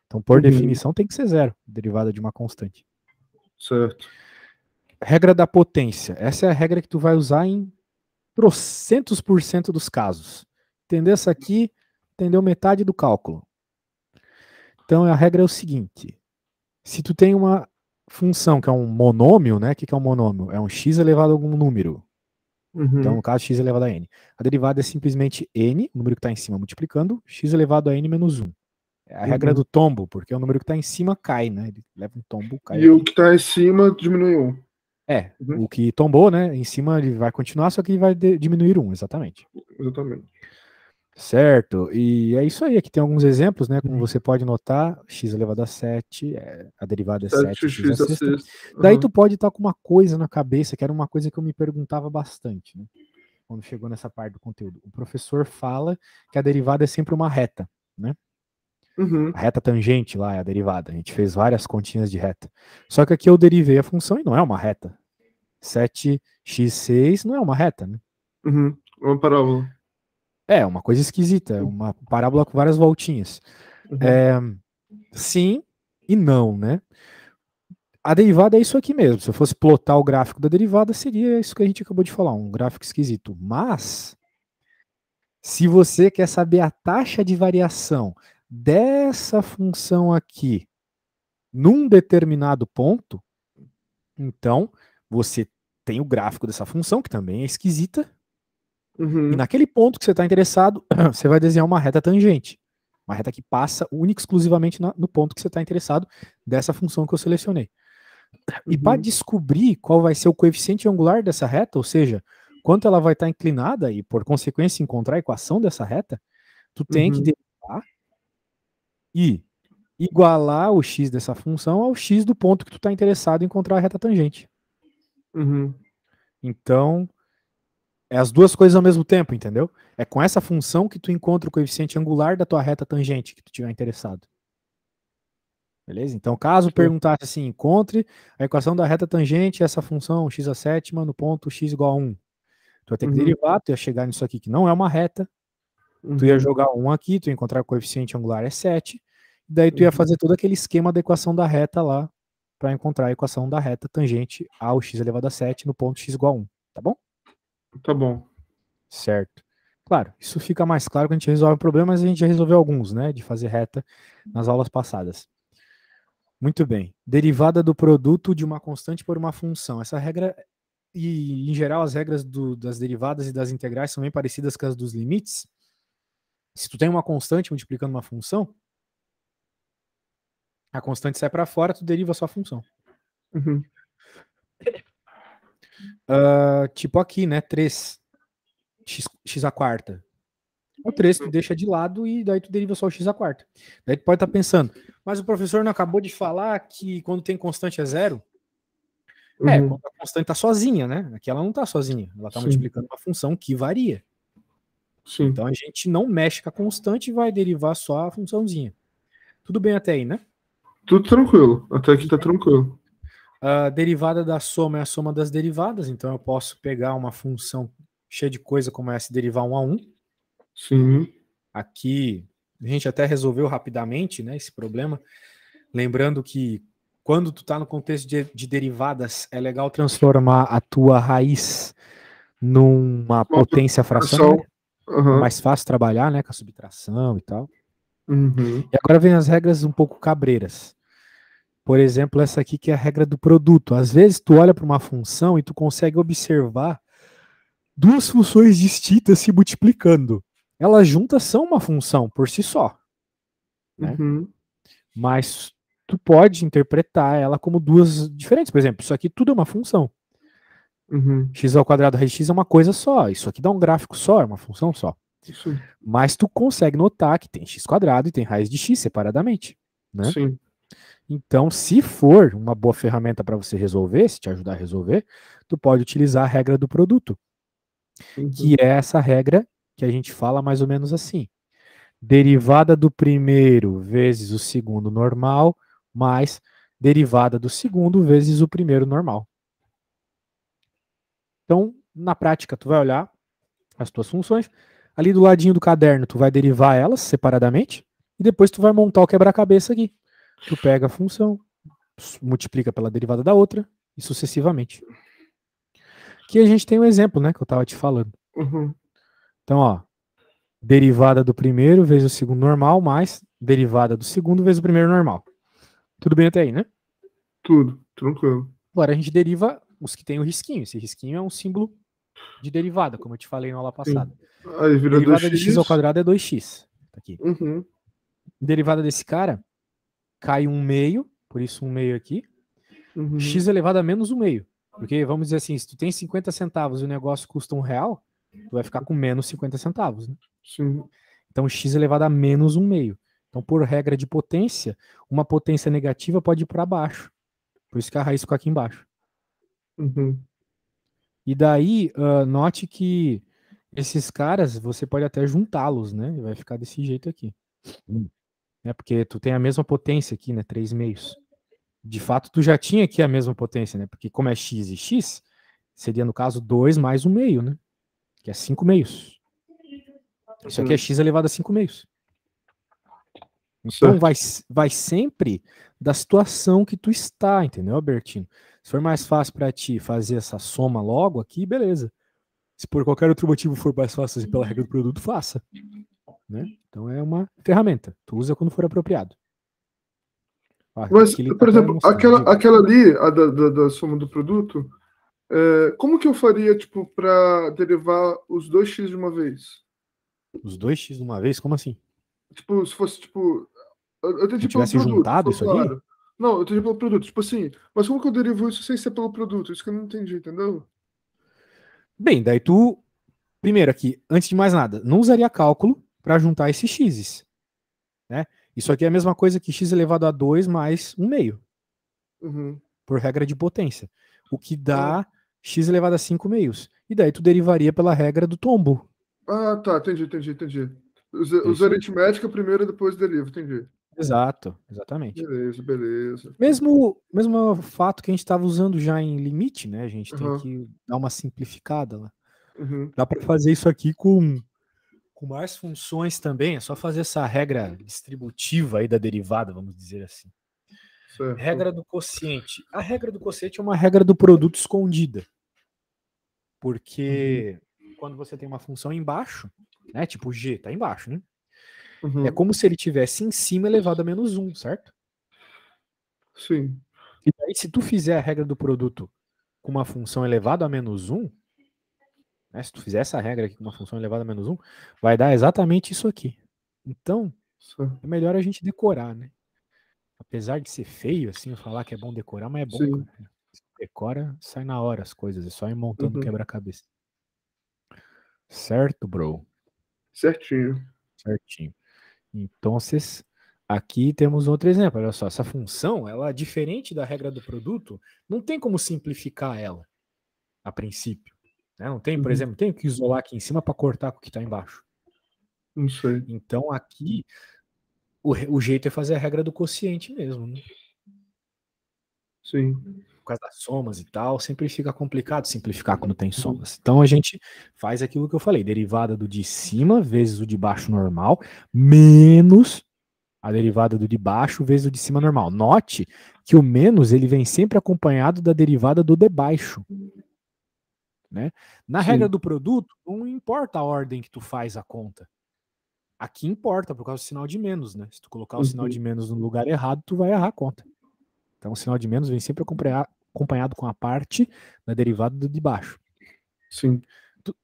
Então, por definição, tem que ser zero, derivada de uma constante. Certo. Regra da potência. Essa é a regra que tu vai usar em trocentos por cento dos casos. Entendeu essa aqui? Entendeu metade do cálculo. Então, a regra é o seguinte. Se tu tem uma função que é um monômio, né? O que é um monômio? É um x elevado a algum número. Então, no caso, x elevado a n. A derivada é simplesmente n, o número que está em cima, multiplicando, x elevado a n menos 1. É a regra do tombo, porque o número que está em cima cai, né? Ele leva um tombo, cai. E aqui. O que está em cima diminui 1. É, o que tombou, né? Em cima ele vai continuar, só que ele vai diminuir 1, exatamente. Exatamente. Certo, e é isso aí. Aqui tem alguns exemplos, né? Como você pode notar, x elevado a 7, a derivada é 7x a sexta. Daí tu pode estar com uma coisa na cabeça, que era uma coisa que eu me perguntava bastante, né? Quando chegou nessa parte do conteúdo. O professor fala que a derivada é sempre uma reta, né? A reta tangente lá é a derivada. A gente fez várias continhas de reta. Só que aqui eu derivei a função e não é uma reta. 7x6 não é uma reta, né? Uma parábola. É, uma coisa esquisita. É uma parábola com várias voltinhas. Sim e não, né? A derivada é isso aqui mesmo. Se eu fosse plotar o gráfico da derivada, seria isso que a gente acabou de falar, um gráfico esquisito. Mas, se você quer saber a taxa de variação dessa função aqui num determinado ponto, então você tem o gráfico dessa função, que também é esquisita, e naquele ponto que você está interessado, você vai desenhar uma reta tangente. Uma reta que passa única e exclusivamente no ponto que você está interessado dessa função que eu selecionei. E para descobrir qual vai ser o coeficiente angular dessa reta, ou seja, quanto ela vai estar inclinada e, por consequência, encontrar a equação dessa reta, tu tem que derivar e igualar o x dessa função ao x do ponto que tu está interessado em encontrar a reta tangente. Então, é as duas coisas ao mesmo tempo, entendeu? É com essa função que tu encontra o coeficiente angular da tua reta tangente que tu tiver interessado. Beleza? Então, caso perguntasse assim, encontre a equação da reta tangente, essa função x a sétima no ponto x igual a 1. Tu vai ter que derivar, tu ia chegar nisso aqui que não é uma reta, tu ia jogar 1 aqui, tu ia encontrar o coeficiente angular é 7, daí tu ia fazer todo aquele esquema da equação da reta lá, para encontrar a equação da reta tangente ao x elevado a 7 no ponto x igual a 1, tá bom? Tá bom. Certo. Claro, isso fica mais claro quando a gente resolve o problema, mas a gente já resolveu alguns, né, de fazer reta nas aulas passadas. Muito bem. Derivada do produto de uma constante por uma função. Essa regra, e em geral as regras das derivadas e das integrais são bem parecidas com as dos limites. Se tu tem uma constante multiplicando uma função, a constante sai para fora, tu deriva a sua função. Tipo aqui, né, 3, x a quarta. O 3 tu deixa de lado e daí tu deriva só o x a quarta. Daí tu pode estar pensando, mas o professor não acabou de falar que quando tem constante é zero? Quando a constante está sozinha, né? Aqui ela não está sozinha. Ela está multiplicando uma função que varia. Então a gente não mexe com a constante e vai derivar só a funçãozinha. Tudo bem até aí, né? Tudo tranquilo. Até aqui tá tranquilo. A derivada da soma é a soma das derivadas. Então eu posso pegar uma função cheia de coisa como essa e derivar 1 a 1. Sim. Aqui a gente até resolveu rapidamente, né, esse problema. Lembrando que quando tu está no contexto de derivadas, é legal transformar a tua raiz numa potência fracionária. É mais fácil trabalhar, né, com a subtração e tal. E agora vem as regras um pouco cabreiras. Por exemplo, essa aqui que é a regra do produto. Às vezes tu olha para uma função e tu consegue observar duas funções distintas se multiplicando. Elas juntas são uma função por si só, né? Mas tu pode interpretar ela como duas diferentes. Por exemplo, isso aqui tudo é uma função. X ao quadrado raiz de x é uma coisa só. Isso aqui dá um gráfico só, é uma função só. Mas tu consegue notar que tem x quadrado e tem raiz de x separadamente, né? Então, se for uma boa ferramenta para você resolver, se te ajudar a resolver, tu pode utilizar a regra do produto, que é essa regra que a gente fala mais ou menos assim. Derivada do primeiro vezes o segundo normal, mais derivada do segundo vezes o primeiro normal. Então, na prática, tu vai olhar as tuas funções. Ali do ladinho do caderno, tu vai derivar elas separadamente. e depois tu vai montar o quebra-cabeça aqui. Tu pega a função, multiplica pela derivada da outra e sucessivamente. Aqui a gente tem um exemplo, né, que eu estava te falando. Uhum. Então, ó, derivada do primeiro vezes o segundo normal mais derivada do segundo vezes o primeiro normal. Tudo bem até aí, né? Tudo, tranquilo. Agora a gente deriva os que tem o risquinho. Esse risquinho é um símbolo de derivada, como eu te falei na aula passada. Sim. Aí vira Derivada de x ao 2x. quadrado é 2x. Tá aqui. Uhum. Derivada desse cara cai 1/2, por isso 1/2 aqui. Uhum. X elevado a menos 1/2. Porque, vamos dizer assim, se tu tem 50 centavos e o negócio custa R$1, tu vai ficar com menos 50 centavos. Né? Sim. Então, x elevado a menos 1/2. Então, por regra de potência, uma potência negativa pode ir para baixo. Por isso que a raiz ficou aqui embaixo. Uhum. E daí, note que esses caras, você pode até juntá-los, né? Vai ficar desse jeito aqui. É porque tu tem a mesma potência aqui, né? 3/2. De fato, tu já tinha aqui a mesma potência, né? Porque como é x e x, seria, no caso, 2 mais 1/2, né? Que é 5/2. Isso aqui é x elevado a 5/2. Então, vai sempre da situação que tu está, entendeu, Albertino? Se for mais fácil para ti fazer essa soma logo aqui, beleza. Se por qualquer outro motivo for mais fácil fazer pela regra do produto, faça. Né? Então é uma ferramenta. Tu usa quando for apropriado. Mas, Aqui ele tá por até exemplo, mostrando, diga. aquela ali, a da soma do produto, como que eu faria, tipo, para derivar os 2x de uma vez? Os 2x de uma vez? Como assim? Tipo, se fosse, tipo, eu Se entendi pelo tivesse produto, juntado ficou isso aqui? claro. Não, eu entendi pelo produto, tipo assim, mas como que eu derivo isso sem ser pelo produto? Isso que eu não entendi, entendeu? Bem, daí tu, primeiro aqui, antes de mais nada, não usaria cálculo para juntar esses x's. Né? Isso aqui é a mesma coisa que x elevado a 2 mais 1/2, Uhum. por regra de potência. O que Ah, dá x elevado a 5/2. E daí tu derivaria pela regra do tombo. tá, entendi. É Usa isso aí. aritmética primeiro e depois deriva, entendi. Exato, exatamente. Beleza. Mesmo fato que a gente estava usando já em limite, né? A gente tem Aham. que dar uma simplificada lá. Uhum. Dá para fazer isso aqui com mais funções também, é só fazer essa regra distributiva aí da derivada, vamos dizer assim. Certo. Regra do quociente. A regra do quociente é uma regra do produto escondida. Porque quando você tem uma função embaixo, né? Tipo g, tá embaixo, né? É Uhum. como se ele tivesse em cima elevado a menos 1, certo? Sim. E daí, se tu fizer a regra do produto com uma função elevada a menos 1, né, se tu fizer essa regra aqui com uma função elevada a menos 1, vai dar exatamente isso aqui. Então, Certo. é melhor a gente decorar, né? Apesar de ser feio, assim, eu falar que é bom decorar, mas é bom, Sim. cara. Se decora, sai na hora as coisas, é só ir montando o Uhum. quebra-cabeça. Certo, bro? Certinho. Certinho. Então, aqui temos outro exemplo. Olha só, essa função, ela é diferente da regra do produto, não tem como simplificar ela, a princípio. Né? Não tem, por Uhum. exemplo, tem que isolar aqui em cima para cortar com o que está embaixo. Não sei. Então, aqui, o jeito é fazer a regra do quociente mesmo. Né? Sim. Por causa das somas e tal, sempre fica complicado simplificar quando tem somas. Então, a gente faz aquilo que eu falei, derivada do de cima vezes o de baixo normal, menos a derivada do de baixo vezes o de cima normal. Note que o menos ele vem sempre acompanhado da derivada do de baixo. Né? Na regra Sim. do produto, não importa a ordem que tu faz a conta. Aqui importa, por causa do sinal de menos. Né? Se tu colocar o sinal de menos no lugar errado, tu vai errar a conta. Então o sinal de menos vem sempre acompanhado com a parte da derivada do de baixo. Sim.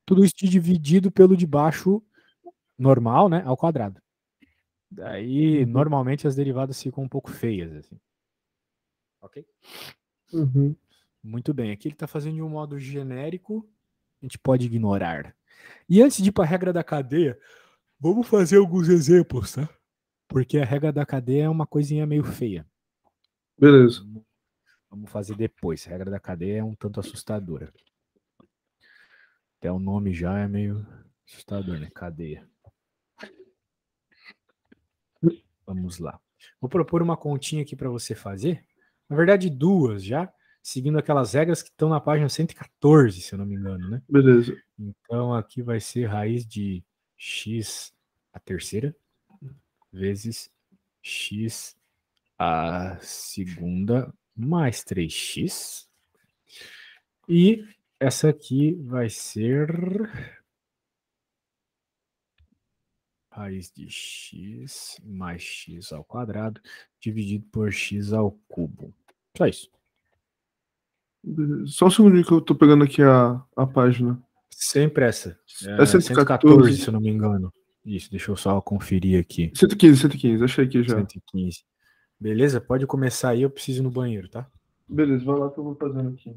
Tudo isso dividido pelo de baixo normal, né, ao quadrado. Daí, normalmente, as derivadas ficam um pouco feias. Assim. Ok? Uhum. Muito bem. Aqui ele está fazendo de um modo genérico. A gente pode ignorar. E antes de ir para a regra da cadeia, vamos fazer alguns exemplos, tá? Porque a regra da cadeia é uma coisinha meio feia. Beleza. Vamos fazer depois. A regra da cadeia é um tanto assustadora. Até o nome já é meio assustador, né? Cadeia. Vamos lá. Vou propor uma continha aqui para você fazer. Na verdade, duas já, seguindo aquelas regras que estão na página 114, se eu não me engano, né? Beleza. Então, aqui vai ser raiz de x à terceira vezes x a segunda mais 3x. E essa aqui vai ser raiz de x mais x ao quadrado dividido por x ao cubo. Só isso. Beleza. Só um segundinho que eu tô pegando aqui a página. Sempre essa. É 114, 114. se eu não me engano. Isso, deixa eu só conferir aqui. 115, achei aqui já. 115. Beleza? Pode começar aí, eu preciso ir no banheiro, tá? Beleza, vai lá que eu vou fazendo aqui.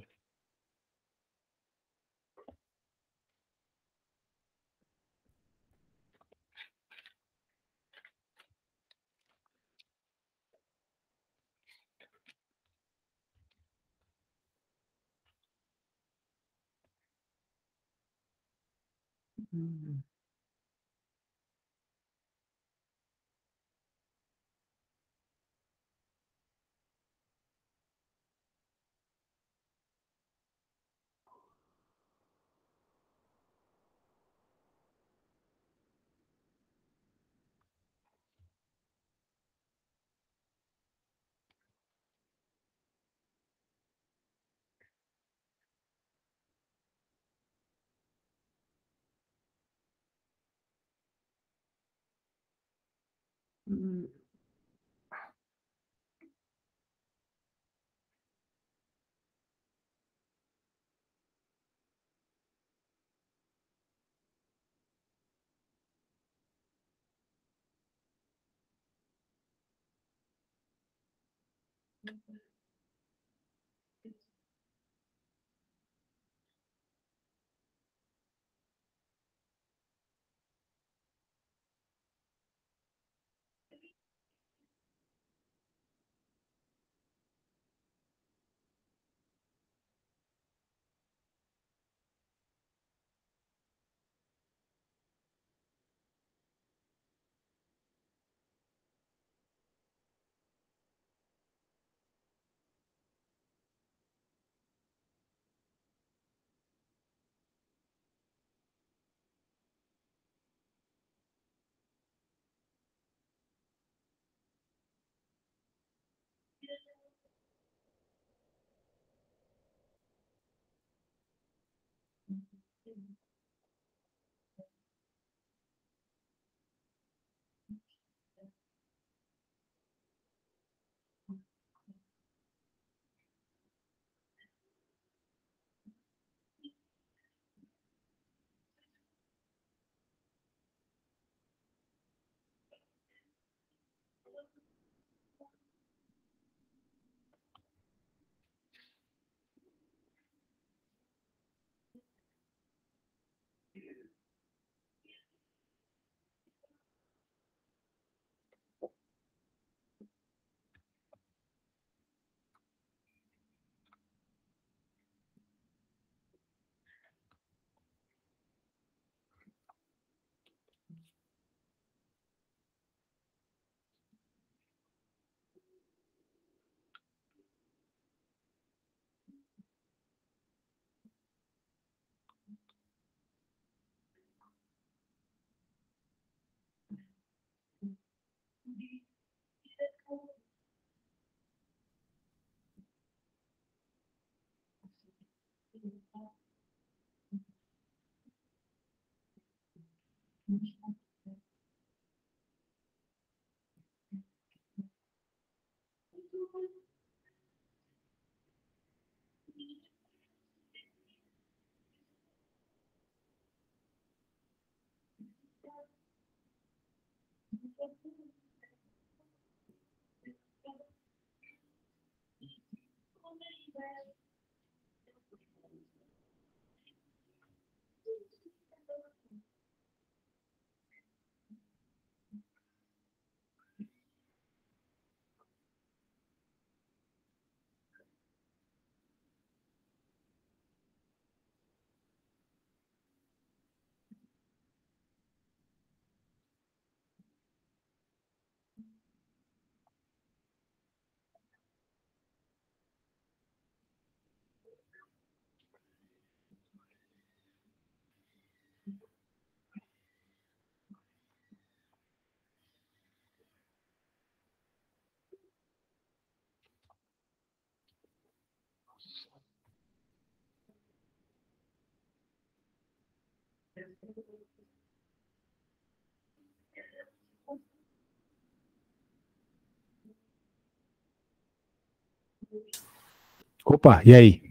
Opa, e aí?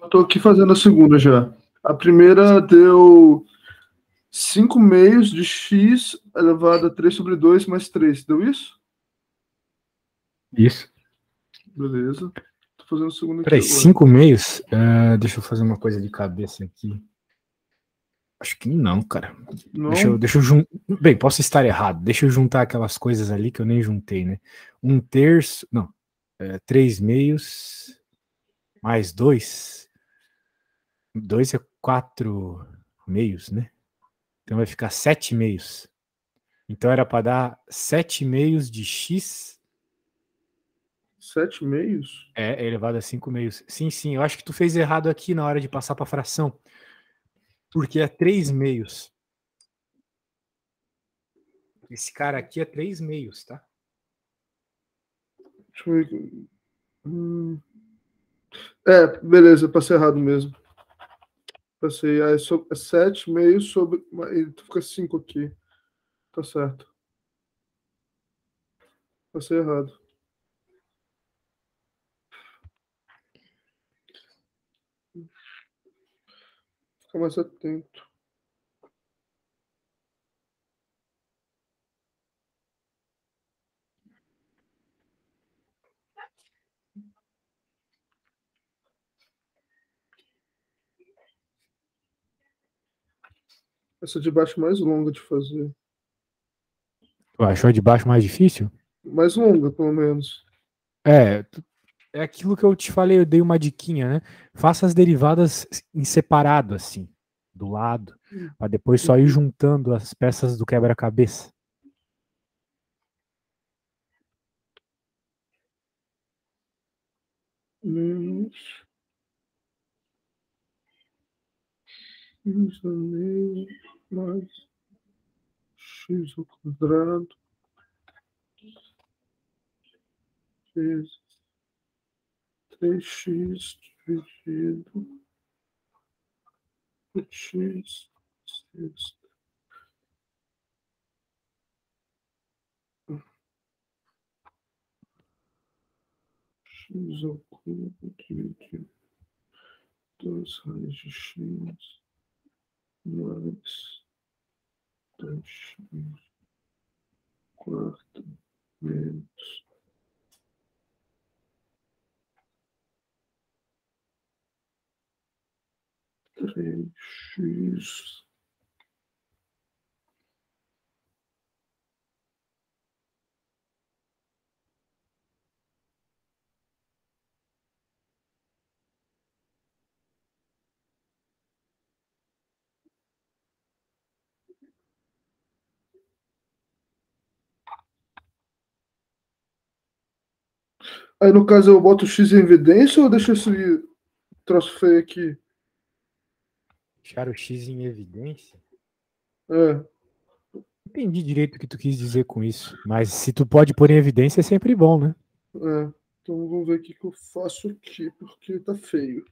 Estou aqui fazendo a segunda já. A primeira deu 5 meios de x elevado a 3 sobre 2 mais 3. Deu isso? Isso. Beleza. Tô fazendo a segunda aqui Peraí, agora. 5 meios? Deixa eu fazer uma coisa de cabeça aqui. Acho que não, cara. Não? Deixa eu juntar. Bem, posso estar errado. Deixa eu juntar aquelas coisas ali que eu nem juntei, né? 1/3. Não. 3 meios mais 2. 2 é 4 meios, né? Então vai ficar 7 meios. Então era para dar 7 meios de x. 7 meios? É elevado a 5 meios. Sim, sim. Eu acho que tu fez errado aqui na hora de passar para fração. Porque é 3 meios. Esse cara aqui é 3 meios, tá? Deixa eu ver. Beleza, passei errado mesmo. Passei. É 7 meios sobre. Fica 5 aqui. Tá certo. Passei errado. Fica mais atento. Essa de baixo é mais longa de fazer. Tu achou de baixo mais difícil? Mais longa, pelo menos. É aquilo que eu te falei, eu dei uma diquinha, né? Faça as derivadas em separado, assim, do lado, para depois só ir juntando as peças do quebra-cabeça. Menos x a meio mais x ao quadrado vezes 3x dividido por x sexta. X ao cubo dividido 2 raiz de x mais 2x quarta menos 3x. Aí, no caso, eu boto o x em evidência ou deixo esse troço feio aqui? Deixar o x em evidência? É, Entendi direito o que tu quis dizer com isso, mas se tu pode pôr em evidência é sempre bom, né? é. Então vamos ver o que eu faço aqui, porque tá feio.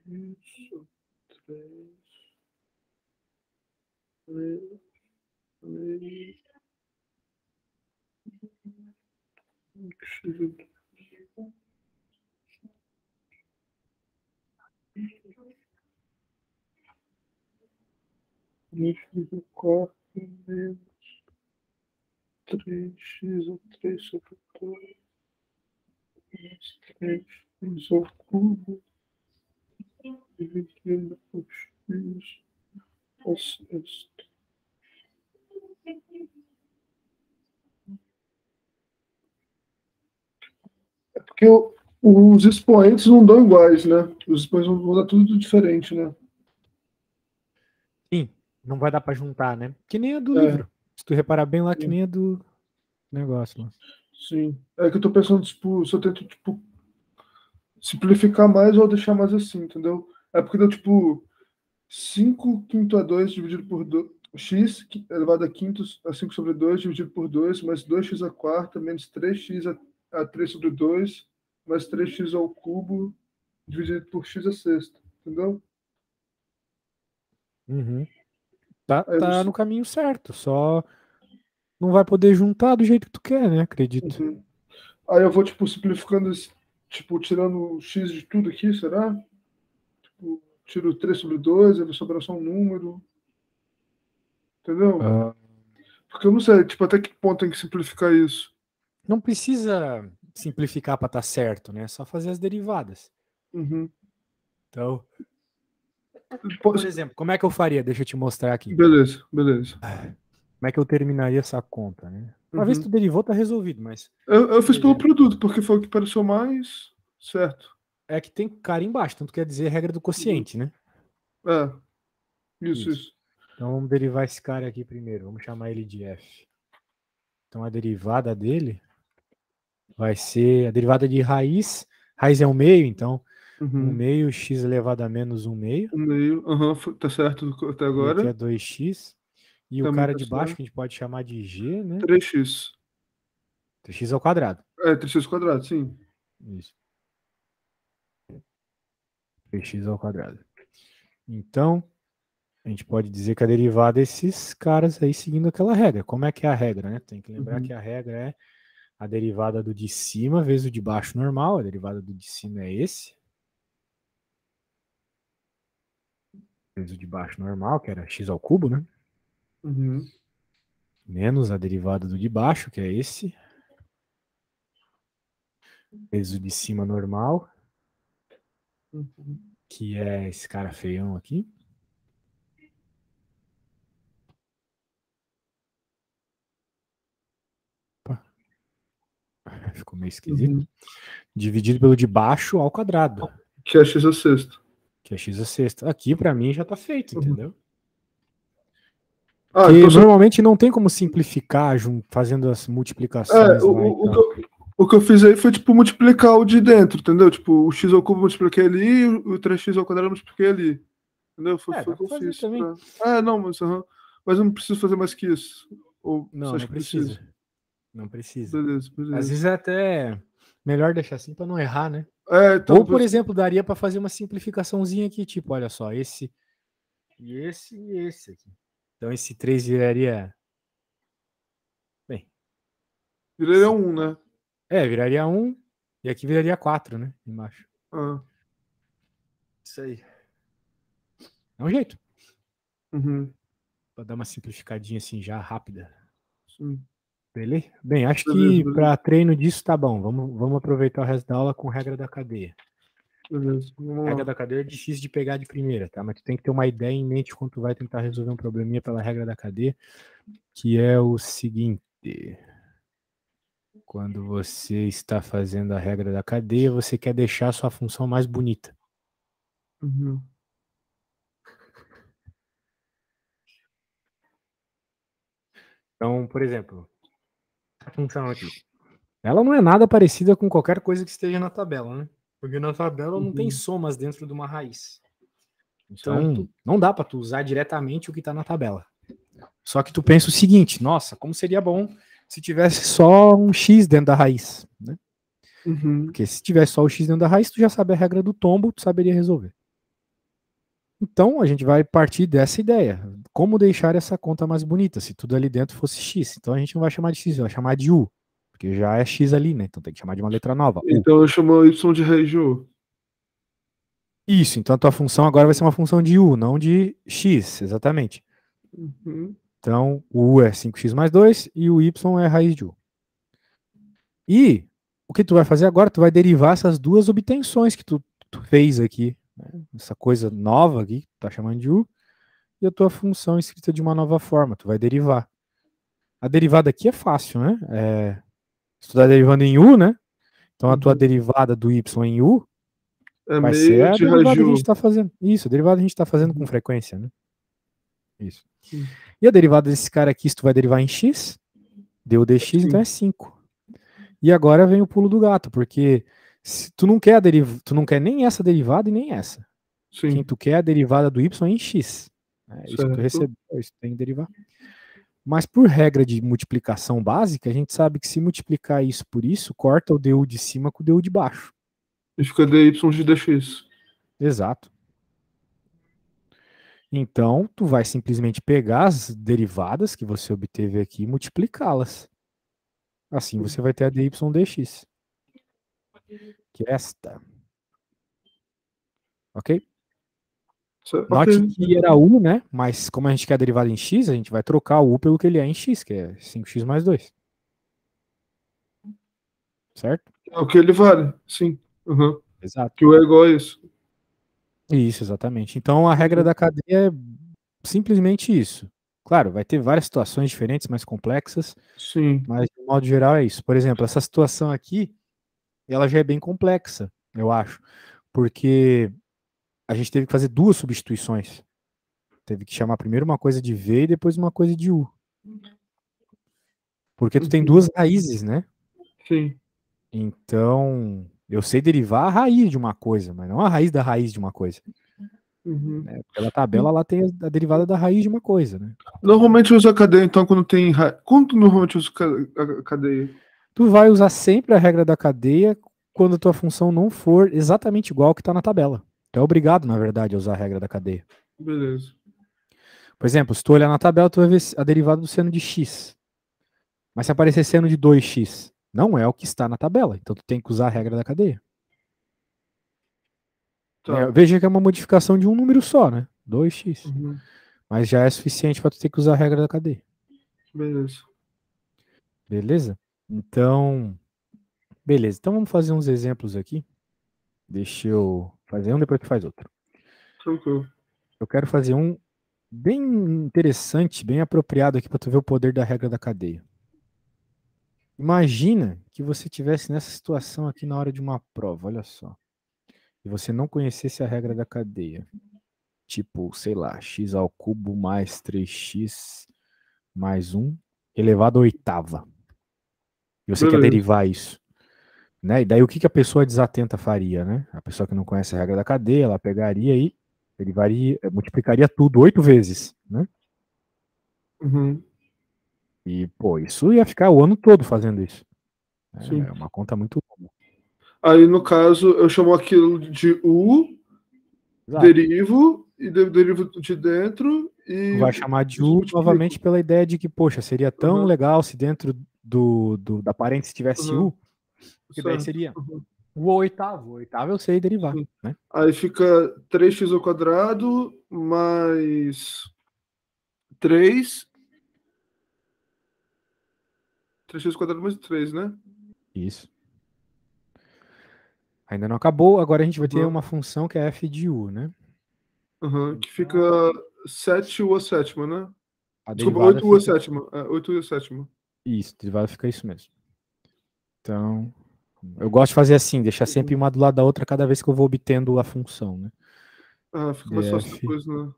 X, 3, 3, 3, X, x, 4, menos 3x ao 3 sobre 2, mais 3x ao cubo, dividido por x ao sexto. É porque os expoentes não dão iguais, né? Os expoentes vão dar tudo diferente, né? Sim, não vai dar para juntar, né? Que nem a do É, livro. Se tu reparar bem lá, que sim. nem a do negócio lá. Sim. É que eu tô pensando, tipo, se eu tento, tipo, simplificar mais ou deixar mais assim, entendeu? É porque deu tipo 5 quinto a 2 dividido por 2, x elevado a quinto a 5 sobre 2 dividido por 2 mais 2x a quarta menos 3x a 3 sobre 2 mais 3x ao cubo dividido por x a sexta, entendeu? Uhum. Tá, Aí, eu não tá no sei- caminho certo, só não vai poder juntar do jeito que tu quer, né? Acredito. Uhum. Aí eu vou, tipo, simplificando, tipo, tirando o x de tudo aqui, será? Tipo, tiro 3 sobre 2 aí vai sobrar só um número, entendeu? Ah, Porque eu não sei, tipo, até que ponto tem que simplificar isso. não precisa simplificar para estar certo, né? É só fazer as derivadas. Uhum. Então, por Posso- exemplo, como é que eu faria? Deixa eu te mostrar aqui. Beleza, beleza. Como é que eu terminaria essa conta, né? Uma vez que tu Uhum. derivou, tá resolvido, mas, Eu por fiz pelo exemplo, produto, porque foi o que pareceu mais certo. é que tem cara embaixo, tanto quer dizer regra do Uhum. quociente, né? É, isso, Isso. isso. Então vamos derivar esse cara aqui primeiro, vamos chamar ele de f. Então a derivada dele vai ser a derivada de raiz. Raiz é um meio, então 1 Uhum. meio x elevado a menos 1 meio. O meio, aham, tá certo até E aqui é agora. 2x. E o Também cara tá de baixo, certo. que a gente pode chamar de g, né? 3x. 3x ao quadrado. É, 3x quadrado, sim. Isso. 3x ao quadrado. Então, a gente pode dizer que a derivada é esses caras aí seguindo aquela regra. Como é que é a regra, né? Tem que lembrar Uhum. que a regra é a derivada do de cima vezes o de baixo normal. A derivada do de cima é esse. Vezes o de baixo normal, que era x ao cubo, né? Uhum. Menos a derivada do de baixo, que é esse. Vezes o de cima normal, Uhum. que é esse cara feião aqui. Opa, ficou meio esquisito. Uhum. Dividido pelo de baixo ao quadrado, Que é x a sexta. que é x a sexta. Aqui, para mim, já tá feito, Uhum. entendeu? Ah, Que então você. normalmente não tem como simplificar fazendo as É, multiplicações lá e o, tal. o que eu fiz aí foi, tipo, multiplicar o de dentro, entendeu? Tipo, o x ao cubo eu multipliquei ali e o 3x ao quadrado eu multipliquei ali. Entendeu? É, Foi dá o que pra eu fazer fiz. também. Não, mas, mas eu não preciso fazer mais que isso. Ou você Não, acha não que precisa? precisa. Não precisa. Beleza, Às beleza. vezes é até melhor deixar assim para não errar, né? É, então Ou, por depois. exemplo, daria para fazer uma simplificaçãozinha aqui, tipo, olha só, esse e esse aqui. Então esse 3 viraria, bem, Viraria um, né? viraria 1 e aqui viraria 4, né? Embaixo. Ah, Isso aí. É um jeito uhum, para dar uma simplificadinha assim já rápida. sim. Beleza? Bem, acho Beleza, que beleza, para treino disso tá bom. Vamos aproveitar o resto da aula com regra da cadeia. beleza. Vamos Regra lá. da cadeia é difícil de pegar de primeira, tá? Mas tu tem que ter uma ideia em mente quando tu vai tentar resolver um probleminha pela regra da cadeia, que é o seguinte: quando você está fazendo a regra da cadeia, você quer deixar a sua função mais bonita. Uhum, Então, por exemplo, a função aqui. Ela não é nada parecida com qualquer coisa que esteja na tabela, né? Porque na tabela não tem uhum. somas dentro de uma raiz. Então, Certo. não dá para tu usar diretamente o que está na tabela. Só que tu pensa o seguinte: nossa, como seria bom se tivesse só um x dentro da raiz, né? Uhum. Porque se tivesse só o x dentro da raiz, tu já sabe a regra do tombo, tu saberia resolver. Então, a gente vai partir dessa ideia. Como deixar essa conta mais bonita, se tudo ali dentro fosse x. Então, a gente não vai chamar de x, vai chamar de u. Porque já é x ali, né? Então, tem que chamar de uma letra nova, u. Então eu chamo y de raiz de u. Isso, então a tua função agora vai ser uma função de u, não de x, exatamente. Uhum. Então, o u é 5x mais 2 e o y é raiz de u. E o que tu vai fazer agora? Tu vai derivar essas duas obtenções que tu fez aqui, né? Essa coisa nova aqui, que tu tá chamando de u, e a tua função escrita de uma nova forma. Tu vai derivar. A derivada aqui é fácil, né? Se tu tá derivando em u, né? Então a tua Uhum. derivada do y em u É vai ser meio a de raiz derivada de que a gente u. está fazendo. Isso, a derivada que a gente está fazendo com Uhum. frequência, né? Isso. Sim. E a derivada desse cara aqui, se tu vai derivar em x, deu dx, então é Sim. 5. E agora vem o pulo do gato, porque Se tu tu não quer nem essa derivada e nem essa. Quem Sim, tu quer é a derivada do y em x. É isso que tu certo. recebeu, isso que tem que derivar. Mas por regra de multiplicação básica, a gente sabe que se multiplicar isso por isso, corta o du de cima com o du de baixo. E fica dy de dx. Exato. Então, tu vai simplesmente pegar as derivadas que você obteve aqui e multiplicá-las. Assim você vai ter a dy dx. Que é esta. Ok? Note Ok. que era u, né? Mas como a gente quer a derivada em x, a gente vai trocar o u pelo que ele é em x, que é 5x mais 2. Certo? É o que ele vale, sim. Uhum. Exato. Que o é igual a isso. Isso, exatamente. Então a regra Uhum. da cadeia é simplesmente isso. Claro, vai ter várias situações diferentes, mais complexas, Sim. mas de modo geral é isso. Por exemplo, essa situação aqui, ela já é bem complexa, eu acho, porque a gente teve que fazer duas substituições. Teve que chamar primeiro uma coisa de v e depois uma coisa de u. Porque tu tem Uhum. duas raízes, né? Sim. Então, eu sei derivar a raiz de uma coisa, mas não a raiz da raiz de uma coisa. Uhum. Né? Pela tabela, lá tem a derivada da raiz de uma coisa, né? Normalmente usa a cadeia, então, quando tem. Quando tu normalmente usa a cadeia? Tu vai usar sempre a regra da cadeia quando tua função não for exatamente igual ao que está na tabela. Tu é obrigado, na verdade, a usar a regra da cadeia. Beleza. Por exemplo, se tu olhar na tabela, tu vai ver a derivada do seno de x. Mas se aparecer seno de 2x, não é o que está na tabela. Então tu tem que usar a regra da cadeia. Tá. Veja que é uma modificação de um número só, né? 2x. Uhum. Mas já é suficiente para tu ter que usar a regra da cadeia. Beleza. Beleza? Então, beleza. Então vamos fazer uns exemplos aqui. Deixa eu fazer um, depois tu faz outro. Tranquilo. Eu quero fazer um bem interessante, bem apropriado aqui para tu ver o poder da regra da cadeia. Imagina que você tivesse nessa situação aqui na hora de uma prova, olha só. E você não conhecesse a regra da cadeia. Tipo, sei lá, x ao cubo mais 3x mais 1 elevado à oitava. E você quer Beleza. derivar isso. Né? E daí o que, que a pessoa desatenta faria, né? A pessoa que não conhece a regra da cadeia, ela pegaria e derivaria, multiplicaria tudo 8 vezes, né? Uhum. E, pô, isso ia ficar o ano todo fazendo isso. Sim. É uma conta muito longa. Aí, no caso, eu chamo aquilo de U, Exato. derivo, e derivo de dentro Tu e vai chamar de U novamente multiplico. pela ideia de que, poxa, seria tão Uhum. legal se dentro da parênteses tivesse Uhum. U, que daí Certo. seria Uhum. o oitavo. O oitavo eu sei derivar, Sim. né? Aí fica 3x ao quadrado mais 3. 3x ao quadrado mais 3, né? Isso. Ainda não acabou, agora a gente vai ter Uhum. uma função que é f de U, né? Uhum. Que fica Então, 7u a sétima, né? a Desculpa, derivada 8u a fica. sétima. 8u a sétima. Isso, a derivada fica isso mesmo. Então, eu gosto de fazer assim, deixar sempre Uhum. uma do lado da outra cada vez que eu vou obtendo a função, né? Ah, fica mais fácil df, depois, né?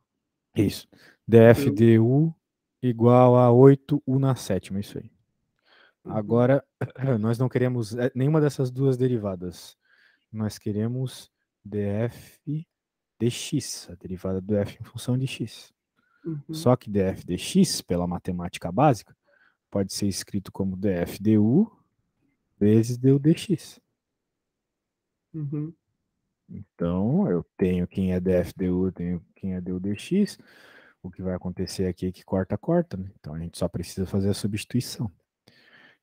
isso. df Deu. du igual a 8u na sétima, isso aí. Uhum. Agora, nós não queremos nenhuma dessas duas derivadas. Nós queremos df dx, a derivada do f em função de x. Uhum. Só que df dx, pela matemática básica, pode ser escrito como df du vezes du dx. Uhum. Então, eu tenho quem é df du, eu tenho quem é du dx. O que vai acontecer aqui é que corta, corta, né? Então a gente só precisa fazer a substituição.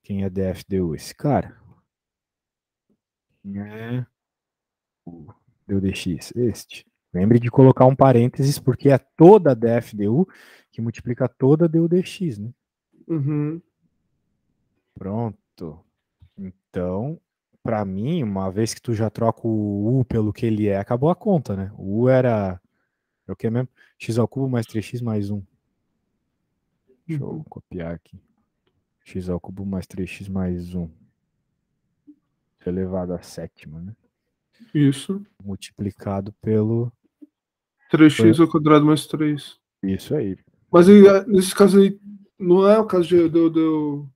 Quem é df du? Esse cara. Quem é o du dx? Este. Lembre de colocar um parênteses, porque é toda df du que multiplica toda du dx, né? Uhum. Pronto. Então, para mim, uma vez que tu já troca o u pelo que ele é, acabou a conta, né? O u era o que mesmo? X ao cubo mais 3x mais 1. Deixa eu Uhum. copiar aqui. X ao cubo mais 3x mais 1 elevado à sétima, né? Isso. Multiplicado pelo. 3x ao quadrado mais 3. Isso aí. Mas aí, Pronto. nesse caso aí, não é o caso de eu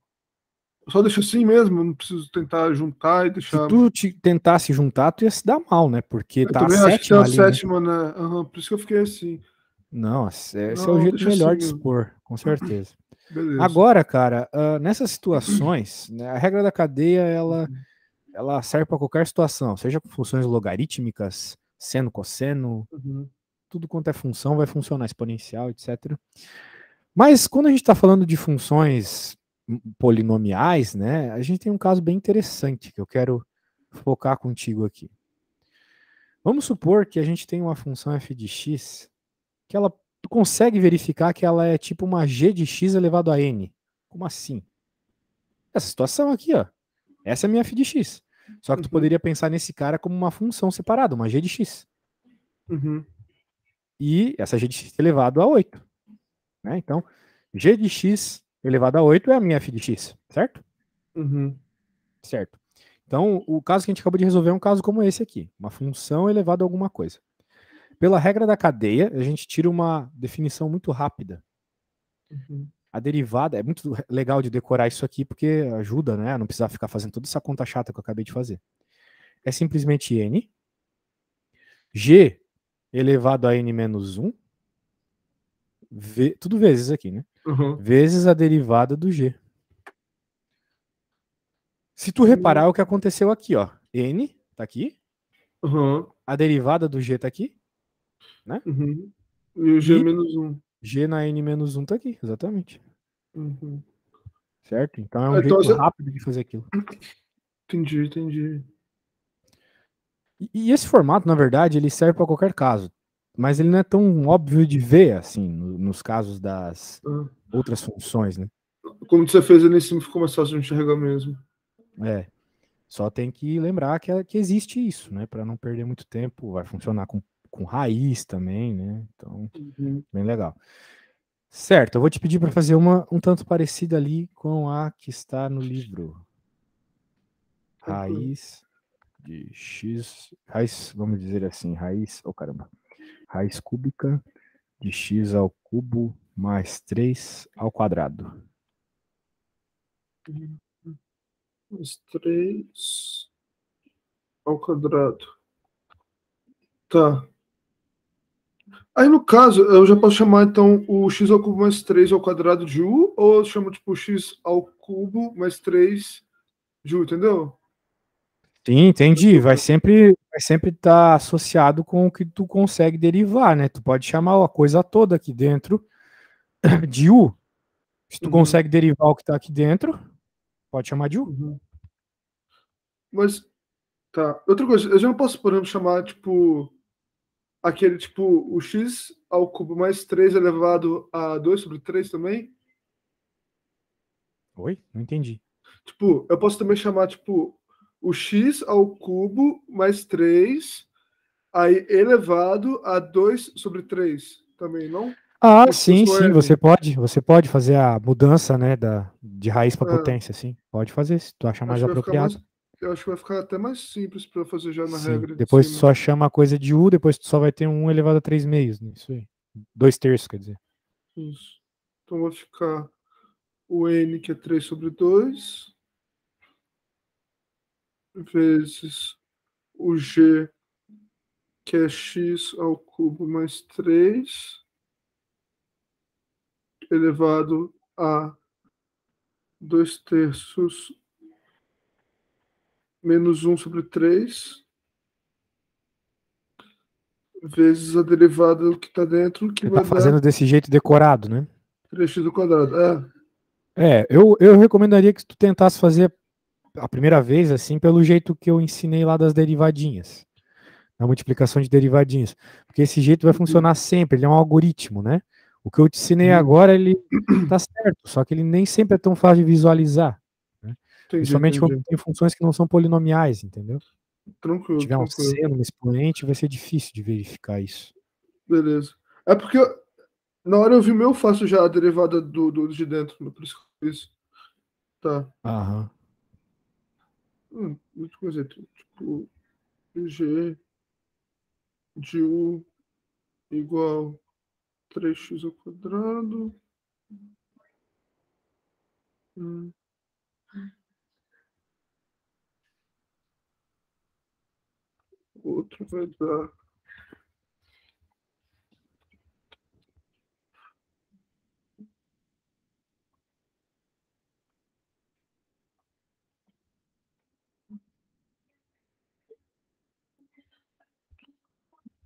Só deixa assim mesmo, não preciso tentar juntar e Se deixar. tu tentasse juntar, tu ia se dar mal, né? Porque Eu tá a também acho que tem sétima a ali, né? sétima, né? Aham, por isso que eu fiquei assim. Não, esse é o Não, jeito deixa assim melhor de mesmo. expor, com certeza. Beleza. Agora, cara, nessas situações, né, a regra da cadeia, Uhum. ela serve para qualquer situação, seja com funções logarítmicas, seno, cosseno, Uhum. tudo quanto é função vai funcionar, exponencial, etc. Mas quando a gente está falando de funções polinomiais, né, a gente tem um caso bem interessante que eu quero focar contigo aqui. Vamos supor que a gente tem uma função f de x que ela tu consegue verificar que ela é tipo uma g de x elevado a n. Como assim? Essa situação aqui, ó. Essa é a minha f de x. Só que tu Uhum. poderia pensar nesse cara como uma função separada, uma g de x. Uhum. E essa g de x elevado a 8. Né? Então, g de x elevado a 8 é a minha f de x, certo? Uhum. Certo. Então, o caso que a gente acabou de resolver é um caso como esse aqui, uma função elevada a alguma coisa. Pela regra da cadeia, a gente tira uma definição muito rápida. Uhum. A derivada, é muito legal de decorar isso aqui, porque ajuda, né, a não precisar ficar fazendo toda essa conta chata que eu acabei de fazer. É simplesmente n, g elevado a n menos 1, tudo vezes aqui, né? Uhum. Vezes a derivada do g. Se tu reparar Uhum. o que aconteceu aqui, ó. N tá aqui, Uhum. a derivada do g tá aqui, né? Uhum. E o G E menos um. g na n menos 1 tá aqui, exatamente. Uhum. Certo? Então é um Então, jeito rápido de fazer aquilo. entendi, entendi. E esse formato, na verdade, ele serve para qualquer caso. Mas ele não é tão óbvio de ver, assim, nos casos das Ah. outras funções, né? Como você fez ali em cima, ficou mais fácil de enxergar mesmo. É. Só tem que lembrar que existe isso, né? Para não perder muito tempo. Vai funcionar com raiz também, né? Então, Uhum. bem legal. Certo, eu vou te pedir para fazer uma um tanto parecida ali com a que está no livro. Tranquilo. Raiz de x, raiz, vamos dizer assim, raiz, oh caramba, raiz cúbica de x ao cubo mais 3 ao quadrado. Uhum. Mais 3 ao quadrado. Tá. Aí, no caso, eu já posso chamar, então, o x ao cubo mais 3 ao quadrado de u, ou eu chamo, tipo, x ao cubo mais 3 de u, entendeu? Sim, entendi. Vai sempre estar associado com o que tu consegue derivar, né? Tu pode chamar a coisa toda aqui dentro de U. Se tu Uhum, consegue derivar o que está aqui dentro, pode chamar de U. uhum. Mas, tá. Outra coisa, eu já não posso, por exemplo, chamar, tipo, aquele, tipo, o x ao cubo mais 3 elevado a 2 sobre 3 também? Oi? Não entendi. Tipo, eu posso também chamar, tipo, o x ao cubo mais 3 aí elevado a 2 sobre 3 também, não? Ah, Como se sim, fosse o sim, n. você pode fazer a mudança, né, de raiz para É, potência, sim. Pode fazer, se tu achar mais acho que vai ficar mais. apropriado. Eu acho que vai ficar até mais simples para fazer já na Sim. regra de Depois tu cima. só chama a coisa de U, depois tu só vai ter um elevado a 3 meios, né? Isso aí. 2 terços, quer dizer. Isso. Então vai ficar o n, que é 3 sobre 2 vezes o g, que é x ao cubo mais 3 elevado a 2 terços menos um sobre 3 vezes a derivada que está dentro, que Você tá vai dar fazendo desse jeito decorado, né? 3x ao quadrado. Eu recomendaria que tu tentasse fazer a primeira vez, assim, pelo jeito que eu ensinei lá das derivadinhas, a multiplicação de derivadinhas. Porque esse jeito vai Uhum, funcionar sempre, ele é um algoritmo, né? O que eu te ensinei uhum. agora, ele tá certo, só que ele nem sempre é tão fácil de visualizar, né? Entendi, Principalmente quando entendi. tem funções que não são polinomiais, entendeu? Se Tranquilo, tiver um tranquilo. seno, um expoente, vai ser difícil de verificar isso. Beleza. É porque na hora eu vi meu, faço já a derivada do de dentro, né? Por isso que eu fiz. Tá. Aham. Muito coisa. Tipo, g de u igual 3x ao quadrado. Hum, outro vai dar.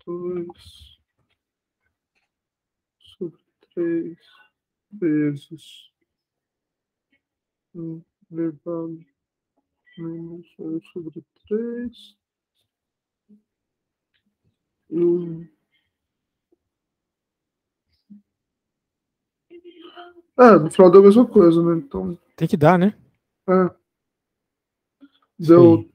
Dois sobre 3 vezes elevado menos 1 sobre 3 e no final deu a mesma coisa, né? Então, Tem que dar, né? Deu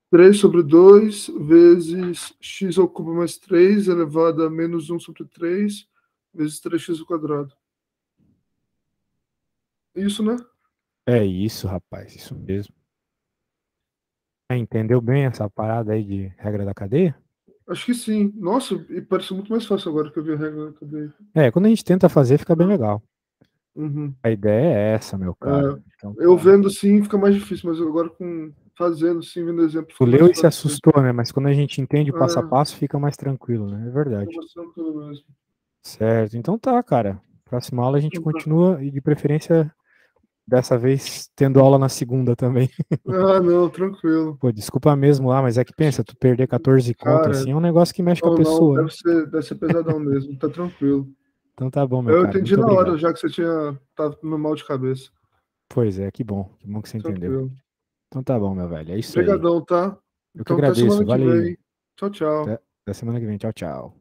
3 sobre 2 vezes x ao cubo mais 3 elevado a menos 1 sobre 3 vezes 3x ao quadrado. Isso, né? É isso, rapaz, isso mesmo. Entendeu bem essa parada aí de regra da cadeia? Acho que sim. Nossa, e parece muito mais fácil agora que eu vi a regra da cadeia. Quando a gente tenta fazer, fica bem legal. Uhum. A ideia é essa, meu cara. Então, Eu vendo sim fica mais difícil, mas agora fazendo sim, vendo exemplo, tu fica leu mais e se fácil. assustou, né? Mas quando a gente entende passo a passo, fica mais tranquilo, né? É verdade. Fica mais tranquilo mesmo. Certo. Então tá, cara. Próxima aula a gente continua e de preferência dessa vez tendo aula na segunda também. Não, tranquilo. Pô, desculpa mesmo lá, mas é que pensa, tu perder 14 conto assim é um negócio que mexe com a pessoa. Não, deve ser pesadão mesmo, tá tranquilo. Então tá bom, meu Eu cara. entendi Muito na hora, obrigado. já que você tava no mal de cabeça. Pois é, que bom. Que bom que você entendeu. Tranquilo. Então tá bom, meu velho. É isso aí. Obrigadão, tá? Eu que Então até agradeço. semana que Valeu. vem. Tchau, tchau. Até semana que vem. Tchau, tchau.